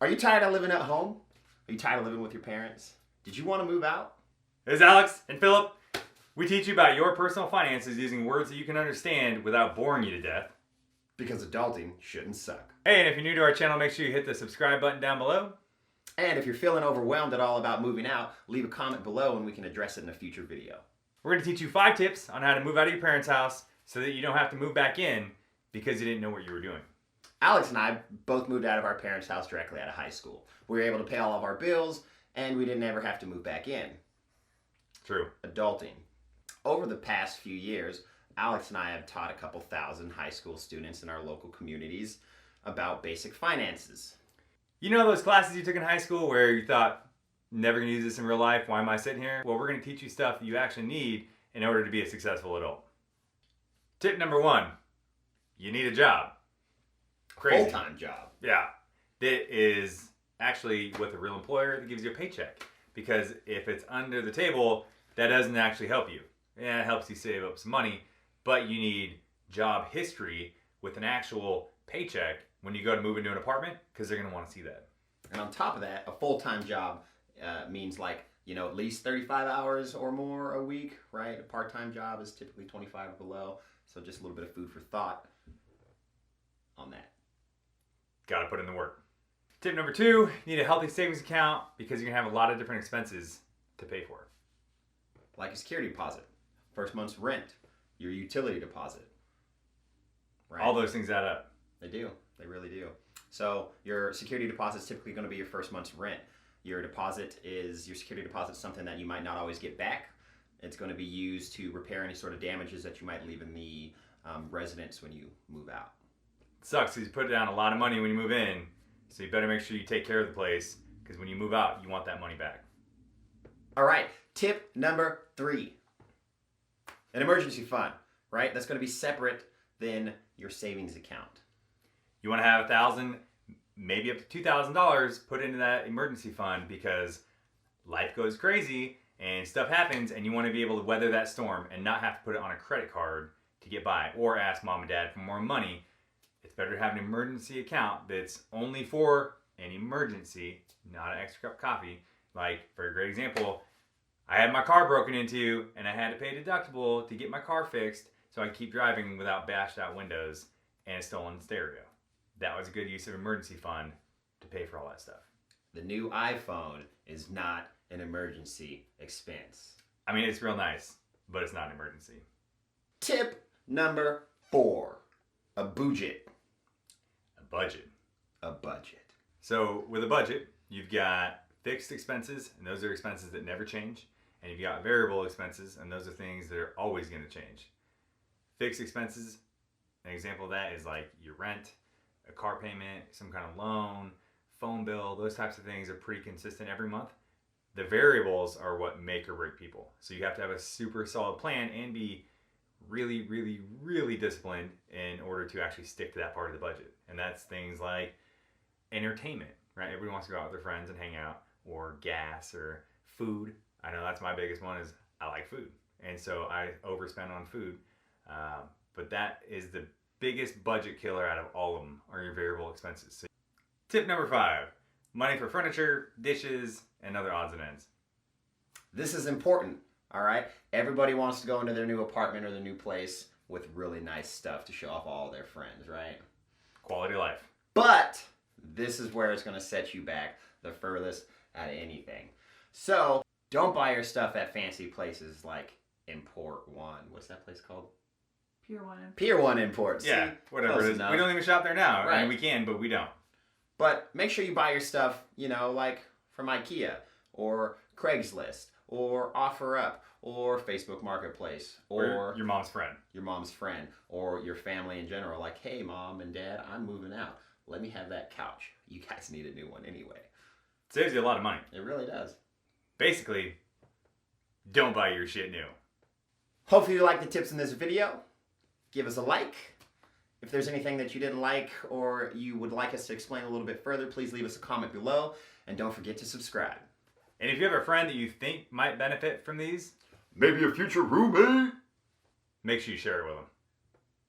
Are you tired of living at home? Are you tired of living with your parents? Did you want to move out? This is Alex and Philip. We teach you about your personal finances using words that you can understand without boring you to death. Because adulting shouldn't suck. Hey, and if you're new to our channel, make sure you hit the subscribe button down below. And if you're feeling overwhelmed at all about moving out, leave a comment below and we can address it in a future video. We're going to teach you 5 tips on how to move out of your parents' house so that you don't have to move back in because you didn't know what you were doing. Alex and I both moved out of our parents' house directly out of high school. We were able to pay all of our bills and we didn't ever have to move back in. True. Adulting. Over the past few years, Alex and I have taught a couple thousand high school students in our local communities about basic finances. You know those classes you took in high school where you thought, never going to use this in real life, why am I sitting here? Well, we're going to teach you stuff that you actually need in order to be a successful adult. Tip number 1, you need a job. Crazy. Full-time job. Yeah. That is actually with a real employer that gives you a paycheck. Because if it's under the table, that doesn't actually help you. Yeah, it helps you save up some money, but you need job history with an actual paycheck when you go to move into an apartment because they're going to want to see that. And on top of that, a full-time job means like, at least 35 hours or more a week, right? A part-time job is typically 25 or below. So just a little bit of food for thought on that. Got to put in the work. Tip number 2, you need a healthy savings account because you're going to have a lot of different expenses to pay for. Like a security deposit, first month's rent, your utility deposit. Right? All those things add up. They do. They really do. So your security deposit is typically going to be your first month's rent. Your security deposit is something that you might not always get back. It's going to be used to repair any sort of damages that you might leave in the residence when you move out. It sucks because you put down a lot of money when you move in, so you better make sure you take care of the place because when you move out, you want that money back. All right, tip number 3. An emergency fund, right? That's going to be separate than your savings account. You want to have $1,000, maybe up to $2,000 put into that emergency fund because life goes crazy and stuff happens and you want to be able to weather that storm and not have to put it on a credit card to get by or ask mom and dad for more money. It's better to have an emergency account that's only for an emergency, not an extra cup of coffee. Like, for a great example, I had my car broken into and I had to pay a deductible to get my car fixed so I could keep driving without bashed out windows and a stolen stereo. That was a good use of emergency fund to pay for all that stuff. The new iPhone is not an emergency expense. I mean, it's real nice, but it's not an emergency. Tip number 4, a budget. A budget. A budget. So with a budget, you've got fixed expenses, and those are expenses that never change. And you've got variable expenses, and those are things that are always going to change. Fixed expenses, an example of that is like your rent, a car payment, some kind of loan, phone bill. Those types of things are pretty consistent every month. The variables are what make or break people. So you have to have a super solid plan and be really, really, really disciplined in order to actually stick to that part of the budget. And that's things like entertainment, right? Everybody wants to go out with their friends and hang out, or gas or food. I know that's my biggest one is I like food. And so I overspend on food. But that is the biggest budget killer out of all of them are your variable expenses. So, tip number 5, money for furniture, dishes, and other odds and ends. This is important, all right? Everybody wants to go into their new apartment or their new place with really nice stuff to show off all their friends, right? Quality of life. But this is where it's going to set you back the furthest at anything. So don't buy your stuff at fancy places like Import One. What's that place called? Pier 1 Imports. Pier 1 Imports. Yeah, See? whatever Close it is. enough. We don't even shop there now. Right. I mean, we can, but we don't. But make sure you buy your stuff, like from IKEA or Craigslist or OfferUp or Facebook Marketplace or your mom's friend. Your mom's friend or your family in general. Like, hey, mom and dad, I'm moving out. Let me have that couch. You guys need a new one anyway. Saves you a lot of money. It really does. Basically, don't buy your shit new. Hopefully you like the tips in this video. Give us a like. If there's anything that you didn't like or you would like us to explain a little bit further, please leave us a comment below. And don't forget to subscribe. And if you have a friend that you think might benefit from these, Maybe a future roommate. make sure you share it with them.